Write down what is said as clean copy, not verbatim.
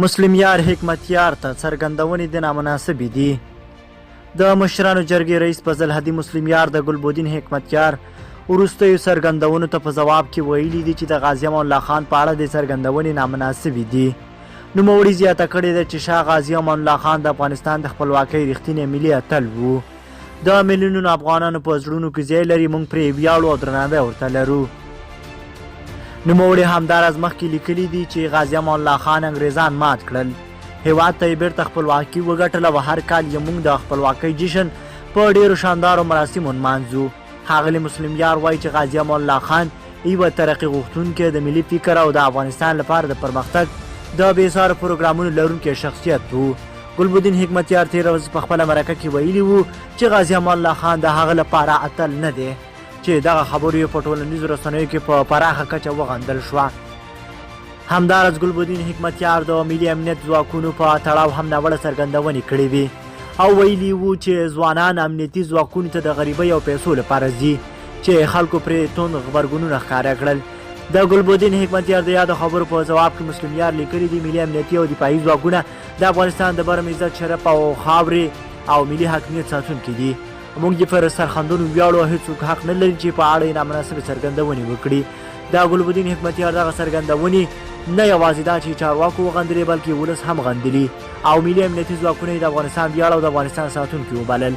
مسلم یار حکمتیار ته څرګندونې د نامناسبې دي. د مشرانو جرګې رئیس فضل هدي مسلم یار د ګلبدین حکمتیار وروستیو څرګندونو ته په ځواب کې ویلي دي چې د غازي امان الله خان په اړه د څرګندونې نامناسبې دي. نوموړي زیاته کړې ده چې شاه غازي امان الله خان د افغانستان د خپلواکۍ رښتینی ملي اتل و. د میلیونونو افغانانو په زړونو کې ځای لري، موږ پرې ویاړو او درناوی ورته لرو. نوموړي همداراز مخکې لیکلي دي چې غازي امان الله خان انګریزان مات کړل، هېواد ته یې بیرته خپلواکي وګټله او هر کال یې موږ د خپلواکۍ جشن په ډېرو شاندارو مراسمو نمانځو. ښاغلي مسلم یار وایي چې غازي امان الله خان یوه ترقي غوښتونکی، د ملي فکر او د افغانستان لپاره د پرمختګ د بېساره پروګرامونو لرونکی شخصیت و. ګلبدین حکمتیار تېره ورځ په خپله مرکه کې ویلي وو چې غازي امان الله خان د هغه لپاره اتل نه دی، چې دغه خبرو یې په ټولنیزو رسنیو کې په پراخه کچه وغندل شوه. همداراز ګلبدین حکمتیار د ملي امنیت ځواکونو په تړاو هم ناوړه څرګندونې کړې وې او ویلي وو چې ځوانان امنیتي ځواکونو ته د غریبۍ او پیسو لپاره ځي، چې خلکو پرې توند غبرګونونه ښکاره کړل. د ګلبدین حکمتیار د یادو خبرو په ځواب کې مسلم یار لیکلي دي ملي امنیتي او دفاعي ځواکونه د افغانستان د برم عزت، شرف او خاورې او ملي حاکمیت ساتونکي دي. موږ یې پر سرښندنو ویاړو او هېڅوک حق نه لري چې په اړه یې نامناسبې څرګندونې وکړي. د ګلبدین حکمتیار دغه څرګندونې نه یوازې دا چې چارواکو وغندلې بلکې ولس هم غندلي او ملي امنیتي ځواکونه یې د افغانستان ویاړ او د افغانستان ساتونکي وبلل.